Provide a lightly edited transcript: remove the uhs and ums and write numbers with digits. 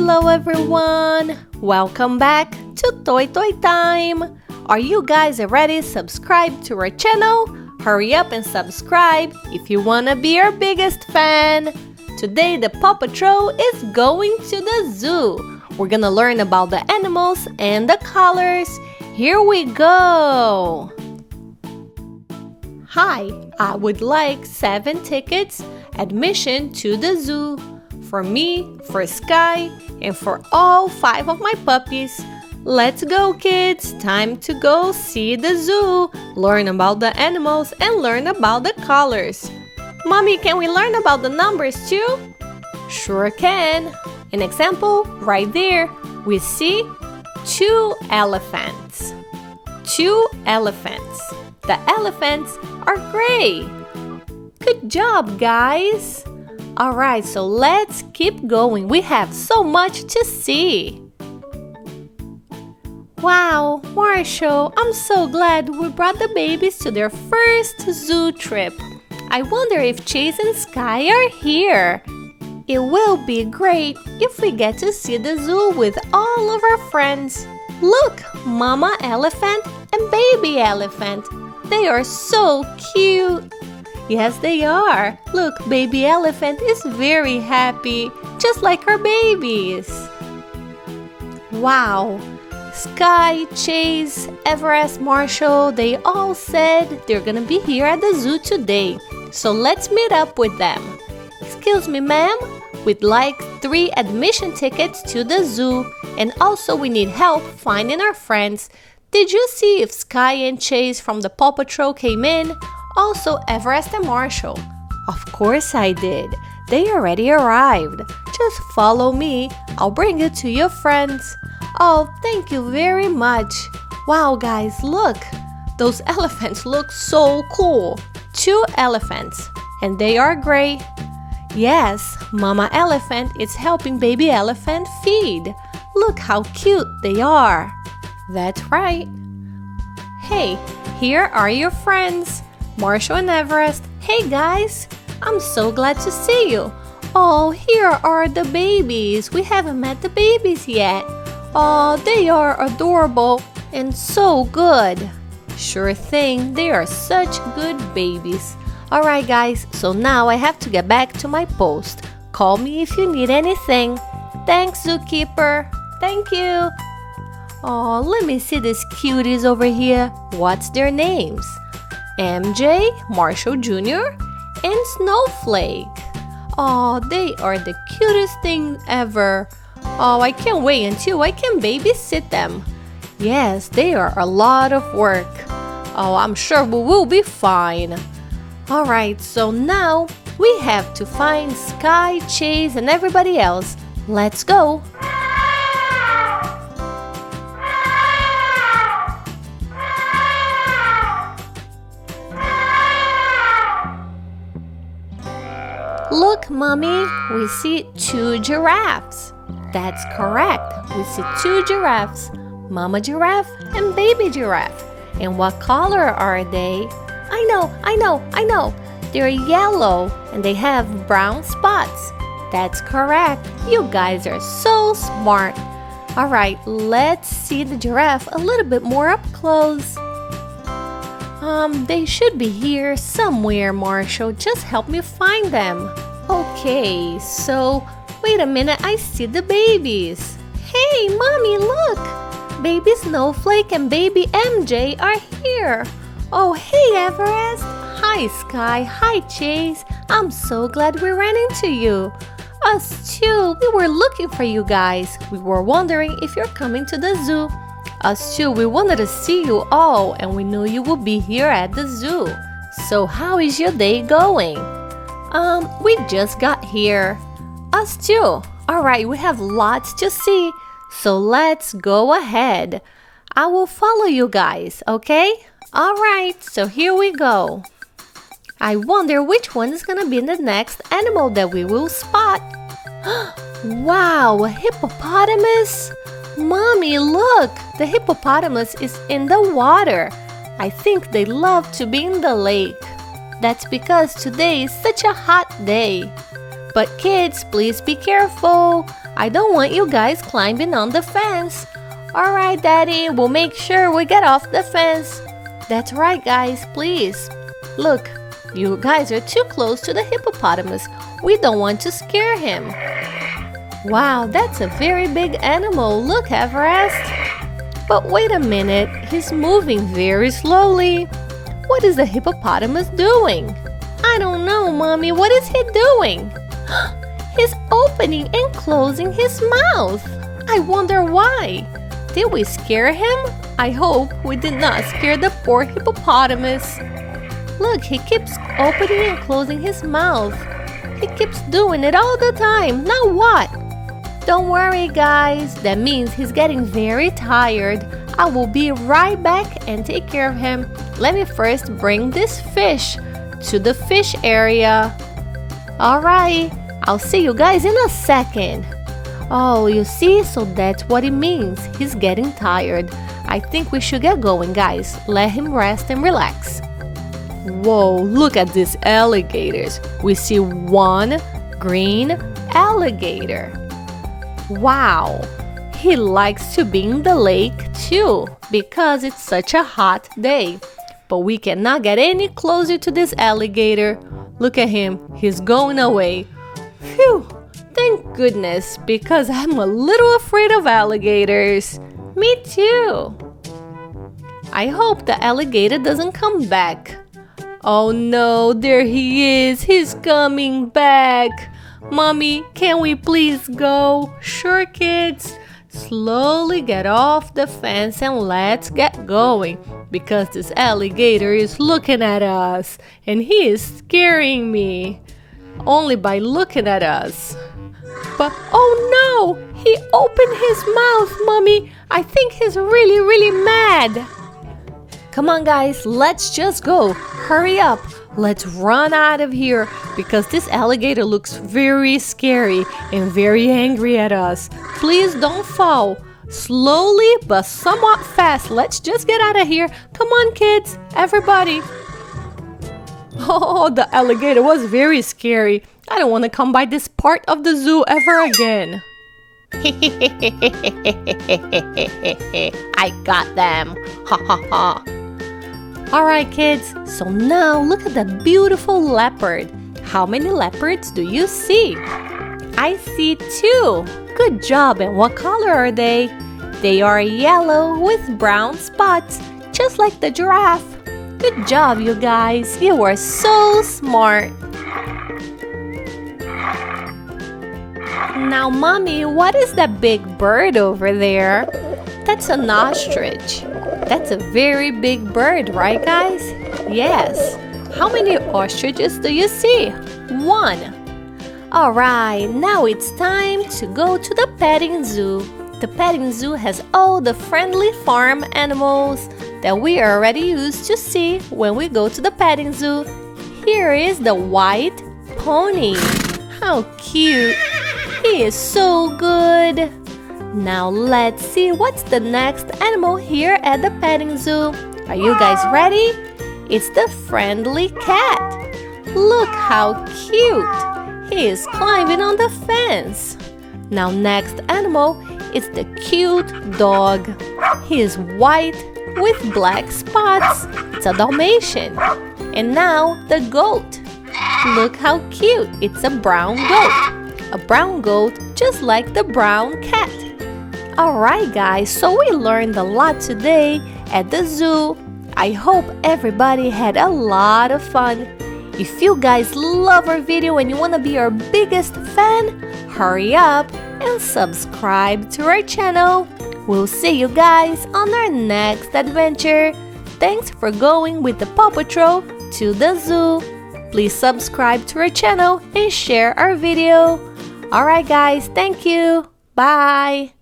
Hello everyone! Welcome back to Toy Time! Are you guys already subscribed to our channel? Hurry up and subscribe if you wanna be our biggest fan! Today the Paw Patrol is going to the zoo. We're gonna learn about the animals and the colors. Here we go! Hi, I would like 7 tickets, admission to the zoo. For me, for Sky, and for all 5 of my puppies. Let's go, kids! Time to go see the zoo, learn about the animals, and learn about the colors. Mommy, can we learn about the numbers too? Sure can. An example, right there, we see 2 elephants. 2 elephants. The elephants are gray. Good job, guys! Alright, so let's keep going. We have so much to see. Wow, Marshall, I'm so glad we brought the babies to their first zoo trip. I wonder if Chase and Sky are here. It will be great if we get to see the zoo with all of our friends. Look, Mama Elephant and Baby Elephant. They are so cute. Yes, they are. Look, Baby Elephant is very happy, just like her babies. Wow. Sky, Chase, Everest, Marshall, they all said they're gonna be here at the zoo today. So let's meet up with them. Excuse me, ma'am. We'd like 3 admission tickets to the zoo. And also we need help finding our friends. Did you see if Sky and Chase from the Paw Patrol came in? Also Everest and Marshall. Of course I did. They already arrived. Just follow me. I'll bring you to your friends. Oh, thank you very much. Wow, guys, look. Those elephants look so cool. 2 elephants. And they are gray. Yes, Mama Elephant is helping Baby Elephant feed. Look how cute they are. That's right. Hey, here are your friends. Marshall and Everest. Hey guys, I'm so glad to see you. Oh, here are the babies. We haven't met the babies yet. Oh, they are adorable and so good. Sure thing, they are such good babies. Alright guys, so now I have to get back to my post. Call me if you need anything. Thanks, Zookeeper. Thank you. Oh, let me see these cuties over here. What's their names? MJ, Marshall Jr., and Snowflake. Oh, they are the cutest thing ever. Oh, I can't wait until I can babysit them. Yes, they are a lot of work. Oh, I'm sure we will be fine. Alright, so now we have to find Sky, Chase, and everybody else. Let's go. Look, Mommy, we see 2 giraffes. That's correct. We see 2 giraffes, Mama Giraffe and Baby Giraffe. And what color are they? I know. They're yellow and they have brown spots. That's correct. You guys are so smart. Alright, let's see the giraffe a little bit more up close. They should be here somewhere, Marshall. Just help me find them. Okay, so wait a minute, I see the babies. Hey, Mommy, look! Baby Snowflake and Baby MJ are here. Oh, hey, Everest. Hi, Sky. Hi, Chase. I'm so glad we ran into you. Us too. We were looking for you guys. We were wondering if you're coming to the zoo. Us too. We wanted to see you all, and we knew you would be here at the zoo. So how is your day going? We just got here. Us too. Alright, we have lots to see. So let's go ahead. I will follow you guys, okay? Alright, so here we go. I wonder which one is gonna be the next animal that we will spot. Wow, a hippopotamus! Mommy, look! The hippopotamus is in the water. I think they love to be in the lake. That's because today is such a hot day. But kids, please be careful. I don't want you guys climbing on the fence. Alright, Daddy, we'll make sure we get off the fence. That's right, guys, please. Look, you guys are too close to the hippopotamus. We don't want to scare him. Wow, that's a very big animal. Look, Everest. But wait a minute, he's moving very slowly. What is the hippopotamus doing? I don't know, Mommy. What is he doing? He's opening and closing his mouth. I wonder why. Did we scare him? I hope we did not scare the poor hippopotamus. Look, he keeps opening and closing his mouth. He keeps doing it all the time. Now what? Don't worry, guys. That means he's getting very tired. I will be right back and take care of him. Let me first bring this fish to the fish area. Alright, I'll see you guys in a second. Oh, you see? So that's what it means. He's getting tired. I think we should get going, guys. Let him rest and relax. Whoa, look at these alligators. We see one green alligator. Wow, he likes to be in the lake too because it's such a hot day. But we cannot get any closer to this alligator. Look at him, he's going away. Phew, thank goodness, because I'm a little afraid of alligators. Me too. I hope the alligator doesn't come back. Oh no, there he is. He's coming back. Mommy, can we please go? Sure, kids. Slowly get off the fence and let's get going, because this alligator is looking at us and he is scaring me only by looking at us. But oh no, he opened his mouth, Mommy. I think he's really mad. Come on, guys, let's just go. Hurry up. Let's run out of here because this alligator looks very scary and very angry at us. Please don't fall. Slowly but somewhat fast. Let's just get out of here. Come on, kids. Everybody. Oh, the alligator was very scary. I don't want to come by this part of the zoo ever again. I got them. Ha ha ha. Alright, kids, so now look at the beautiful leopard. How many leopards do you see? I see 2. Good job. And what color are they? They are yellow with brown spots, just like the giraffe. Good job, you guys. You are so smart. Now, Mommy, what is that big bird over there? That's an ostrich. That's a very big bird, right, guys? Yes. How many ostriches do you see? 1. Alright, now it's time to go to the petting zoo. The petting zoo has all the friendly farm animals that we are already used to see when we go to the petting zoo. Here is the white pony. How cute! He is so good. Now let's see what's the next animal here at the petting zoo. Are you guys ready? It's the friendly cat. Look how cute. He is climbing on the fence. Now next animal is the cute dog. He is white with black spots. It's a Dalmatian. And now the goat. Look how cute. It's a brown goat. A brown goat just like the brown cat. Alright guys, so we learned a lot today at the zoo. I hope everybody had a lot of fun. If you guys love our video and you want to be our biggest fan, hurry up and subscribe to our channel. We'll see you guys on our next adventure. Thanks for going with the Paw Patrol to the zoo. Please subscribe to our channel and share our video. Alright guys, thank you. Bye.